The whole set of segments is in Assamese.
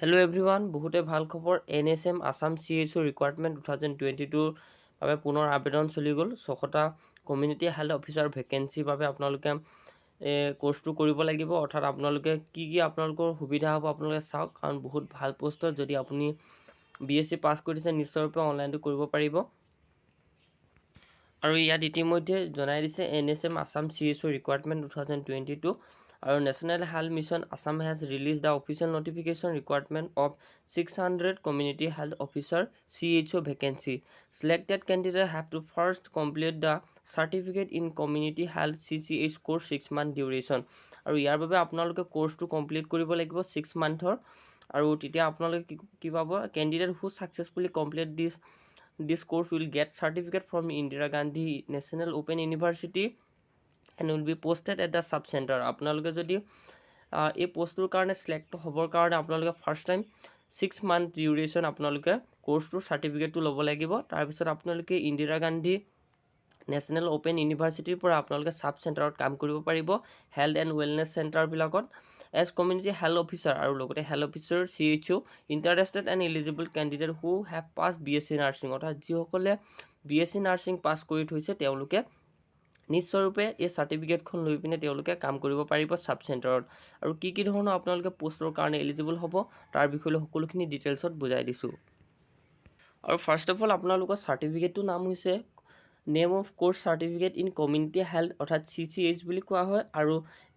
Hello everyone, বহুতে ভাল খবৰ NHM Assam CHO Recruitment 2022 বাবে পুনৰ আবেদন চলি গ'ল 6টা কমিউনিটি হেল্থ অফিচাৰ ভেকেন্সি বাবে আপোনালোকে কোৰ্সটো কৰিব লাগিব অৰ্থাৎ আপোনালোকে কি আপোনালোকৰ সুবিধা হ'ব আপোনালোকে চাওক কাৰণ বহুত ভাল পোষ্টত যদি আপুনি BSc পাস কৰিছে নিশ্চয়ৰূপে অনলাইনটো কৰিব পাৰিব আৰু ইয়াত ইতিমধ্যে জনাই দিছে NHM Assam CHO Recruitment 2022 Our National Health Mission Assam has released the official notification requirement of 600 community health officer CHO vacancy. Selected candidates have to first complete the certificate in community health CCH course 6-month duration. আৰু ইয়াৰ বাবে আপোনালোকে কোৰ্সটো কমপ্লিট কৰিব লাগিব 6 মান্থৰ আৰু তেতিয়া আপোনালোকে কি পাব candidate who successfully complete this course will get certificate from Indira Gandhi National Open University and will be posted at the sub center আপোনালোকে যদি এই পোষ্টৰ কাৰণে সিলেক্ট হ'বৰ কাৰণে আপোনালোকে ফাৰ্স্ট টাইম 6 মান্থ ডিউৰেচন আপোনালোকে কোৰ্সটোৰ সাৰ্টিফিকেটটো ল'ব লাগিব তাৰ পিছত আপোনালোকে ইন্দিৰা গান্ধী নেশনেল ওপেন ইউনিভাৰ্সিটিৰ পৰা আপোনালোকে সাব চেণ্টাৰত কাম কৰিব পাৰিব হেল্থ এণ্ড ৱেলনেছ চেণ্টাৰ বিলাকত এজ কমিউনিটি হেল্থ অফিচাৰ আৰু লগতে health officer CHO interested and eligible candidate who have pass BSc nursing অৰ্থাৎ যিসকলে BSc নাৰ্ছিং পাছ কৰি থৈছে তেওঁলোকে নিশ্চয়ৰূপে এই সাৰ্টিফিকেটখন লৈ পিনে তেওঁলোকে কাম কৰিব পাৰিব সাব চেণ্টাৰত আৰু কি ধৰণৰ আপোনালোকে পোষ্টৰ কাৰণে এলিজিবল হ'ব তাৰ বিষয়ে সকলোখিনি ডিটেইলছত বুজাই দিছো আৰু ফাৰ্স্ট অফ অল আপোনালোকৰ সাৰ্টিফিকেটটো নাম হৈছে name of course certificate in community health অৰ্থাৎ CCH বুলি কোৱা হয় আৰু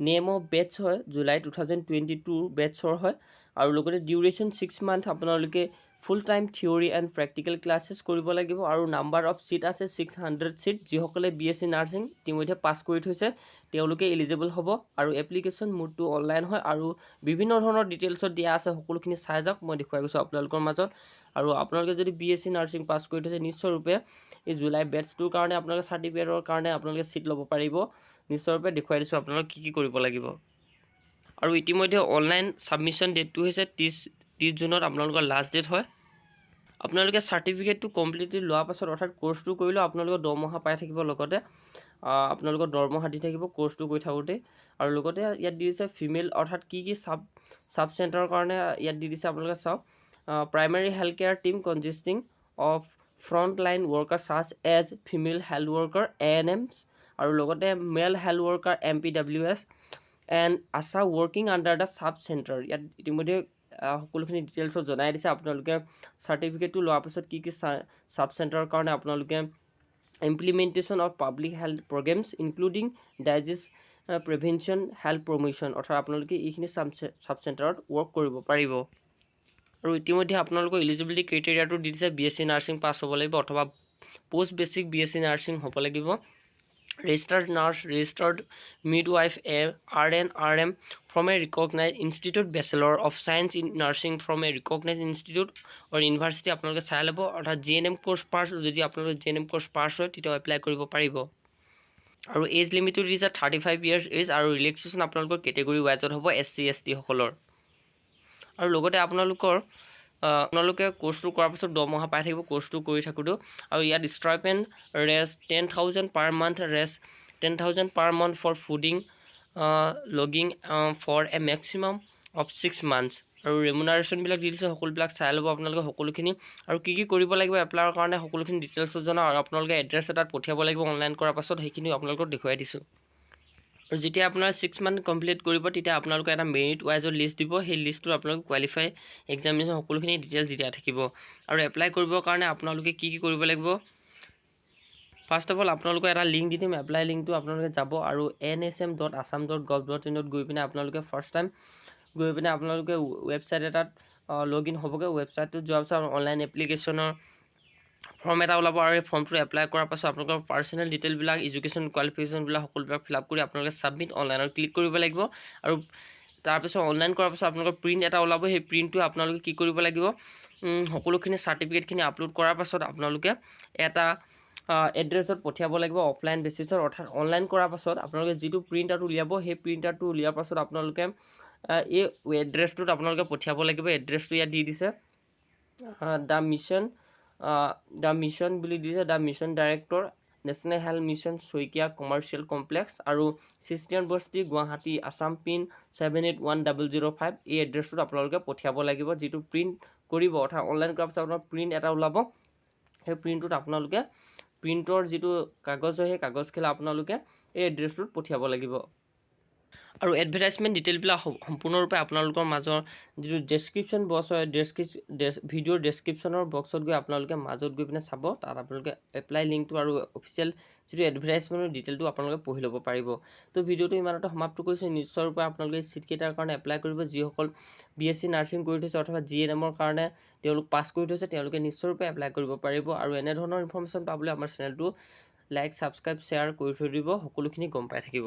নেম অফ বেটছ হয় জুলাই 2022 বেটছৰ হয় আৰু লগতে ডিউৰেচন 6 মান্থ আপোনালোকে full time theory and practical classes কৰিব লাগিব আৰু নাম্বাৰ অফ সিট আছে 600 সিট যিসকলে BSc নাৰ্ছিং ইতিমধ্যে পাস কৰি থৈছে তেওঁলোকে এলিজিবল হ'ব আৰু এপ্লিকেশন মোডটো অনলাইন হয় আৰু বিভিন্ন ধৰণৰ ডিটেইলছত দিয়া আছে সকলোখিনি চাই যাওক মই দেখুৱাই গৈছো আপোনালোকৰ মাজত আৰু আপোনালোকে যদি BSc নাৰ্ছিং পাস কৰি থৈছে নিশ্চয়ৰূপে এই জুলাই বেটছটোৰ কাৰণে আপোনালোকে সাৰ্টিফিকেটৰ কাৰণে আপোনালোকে সিট ল'ব পাৰিব নিশ্চয়ৰূপে দেখুৱাই দিছো আপোনালোক কি কৰিব লাগিব আৰু ইতিমধ্যে অনলাইন সাবমিশন ডেটটো হৈছে 30 জুনত আপোনালোকৰ লাষ্ট ডেট হয় আপোনালোকে সাৰ্টিফিকেটটো কমপ্লিটলি লোৱাৰ পাছত অৰ্থাৎ কোৰ্সটো কৰিলে আপোনালোকৰ দৰমহা পাই থাকিব লগতে আপোনালোকৰ দৰমহা দি থাকিব কোৰ্সটো কৰি থাকোতে আৰু লগতে ইয়াত দি দিছে ফিমেল অৰ্থাৎ কি সাব চেণ্টাৰৰ কাৰণে ইয়াত দি দিছে আপোনালোকে চাওক primary health care team consisting of front line worker such as female health worker ANMs আৰু লগতে male health worker MPWS and ASHA working under the sub centre ইয়াত ইতিমধ্যে সকলোখিনি ডিটেইলছত জনাই দিছে আপোনালোকে সাৰ্টিফিকেটটো লোৱাৰ পাছত কি সাব চেণ্টাৰৰ কাৰণে আপোনালোকে implementation of public health programmes including disease prevention health promotion অৰ্থাৎ আপোনালোকে এইখিনি সাব চেণ্টাৰত ৱৰ্ক কৰিব পাৰিব আৰু ইতিমধ্যে আপোনালোকৰ এলিজিবিলিটি ক্ৰাইটেৰিয়াটো দি দিছে BSc নাৰ্ছিং পাছ হ'ব লাগিব অথবা পোষ্ট বেসিক BSc নাৰ্ছিং হ'ব লাগিব registered nurse registered midwife RN RM from a recognized institute bachelor of science in nursing from a recognized institute or university আপোনালোকে চাই ল'ব অৰ্থাৎ GNM course pass যদি আপোনালোকে GNM course pass হয় তেতিয়া এপ্লাই কৰিব পাৰিব আৰু এজ লিমিটটো দিছে 35 years এজ আৰু ৰিলেক্সেশ্যন আপোনালোকৰ কেটেগৰী ওয়াইজত হ'ব SC ST সকলৰ আৰু লগতে আপোনালোকে কোৰ্সটো কৰাৰ পাছত দৰমহা পাই থাকিব কোৰ্সটো কৰি থাকোঁতে আৰু ইয়াত stipend rest 10,000 per month rest 10,000 per month for fooding লগিং for a maximum of 6 months আৰু ৰেমুনাৰেশ্যনবিলাক দি দিছে সকলোবিলাক চাই ল'ব আপোনালোকে সকলোখিনি আৰু কি কৰিব লাগিব এপ্লাইৰ কাৰণে সকলোখিনি ডিটেইলছ জনা আৰু আপোনালোকে এড্ৰেছ এটাত পঠিয়াব লাগিব অনলাইন কৰাৰ পাছত সেইখিনি আপোনালোকক দেখুৱাই দিছোঁ আৰু যেতিয়া আপোনাৰ 6 মান্থ কমপ্লিট কৰিব তেতিয়া আপোনালোকে এটা মেৰিট ওয়াইজৰ লিষ্ট দিব সেই লিষ্টটো আপোনালোকে কোৱালিফাই এক্সামিনেশ্যন সকলোখিনি ডিটেইলছ দিয়া থাকিব আৰু এপ্লাই কৰিবৰ কাৰণে আপোনালোকে কি কৰিব লাগিব ফাৰ্স্ট অফ অল আপোনালোকে এটা লিংক দি দিম এপ্লাই লিংকটো আপোনালোকে যাব আৰু nhm.assam.gov.in ত গৈ পিনে আপোনালোকে ফাৰ্স্ট টাইম গৈ পিনে আপোনালোকে ৱেবছাইট এটাত লগইন হ'বগে ৱেবছাইটটো যোৱাৰ পাছত অনলাইন এপ্লিকেশ্যনৰ ফৰ্ম এটা ওলাব আৰু এই ফৰ্মটো এপ্লাই কৰাৰ পাছত আপোনালোকৰ পাৰ্সোনেল ডিটেইলবিলাক এডুকেশ্যন কোৱালিফিকেশ্যনবিলাক সকলোবিলাক ফিলআপ কৰি আপোনালোকে সাবমিট অনলাইনত ক্লিক কৰিব লাগিব আৰু তাৰ পিছত অনলাইন কৰাৰ পাছত আপোনালোকৰ প্ৰিন্ট এটা ওলাব সেই প্ৰিন্টটো আপোনালোকে কি কৰিব লাগিব সকলোখিনি সাৰ্টিফিকেটখিনি আপলোড কৰাৰ পাছত আপোনালোকে এটা এড্ৰেছত পঠিয়াব লাগিব অফলাইন বেচিছত অৰ্থাৎ অনলাইন কৰাৰ পাছত আপোনালোকে যিটো প্ৰিন্ট আউট উলিয়াব সেই প্ৰিন্ট আউটটো উলিয়াৰ পাছত আপোনালোকে এই এড্ৰেছটোত আপোনালোকে পঠিয়াব লাগিব এড্ৰেছটো ইয়াত দি দিছে দ্য মিছন বুলি দিছে the mission director national health mission Saikia commercial complex আৰু খ্ৰীষ্টিয়ান বস্তি গুৱাহাটী আছাম পিন 781005 এই এড্ৰেছটোত আপোনালোকে পঠিয়াব লাগিব যিটো প্ৰিণ্ট কৰিব অৰ্থাৎ অনলাইন কৰাৰ পিছত আপোনাৰ প্ৰিণ্ট এটা ওলাব সেই প্ৰিণ্টটোত আপোনালোকে প্ৰিণ্টৰ যিটো কাগজ হয় সেই কাগজখিলা আপোনালোকে এই এড্ৰেছটোত পঠিয়াব লাগিব আৰু এডভাৰটাইজমেণ্ট ডিটেইলবিলাক সম্পূৰ্ণৰূপে আপোনালোকৰ মাজৰ যিটো ডেছক্ৰিপশ্যন বক্স হয় ভিডিঅ'ৰ ডেছক্ৰিপশ্যনৰ বক্সত গৈ আপোনালোকে মাজত গৈ পিনে চাব তাত আপোনালোকে এপ্লাই লিংকটো আৰু অফিচিয়েল যিটো এডভাৰটাইজমেণ্টৰ ডিটেইলটো আপোনালোকে পঢ়ি ল'ব পাৰিব তো ভিডিঅ'টো ইমানতে সমাপ্ত কৰিছোঁ নিশ্চয়ৰূপে আপোনালোকে চিটকেইটাৰ কাৰণে এপ্লাই কৰিব যিসকল BSc নাৰ্ছিং কৰি থৈছে অথবা GNMৰ কাৰণে তেওঁলোক পাছ কৰি থৈছে তেওঁলোকে নিশ্চয়ৰূপে এপ্লাই কৰিব পাৰিব আৰু এনেধৰণৰ ইনফৰ্মেশ্যন পাবলৈ আমাৰ চেনেলটো লাইক ছাবস্ক্ৰাইব শ্বেয়াৰ কৰি থৈ দিব সকলোখিনি গম পাই থাকিব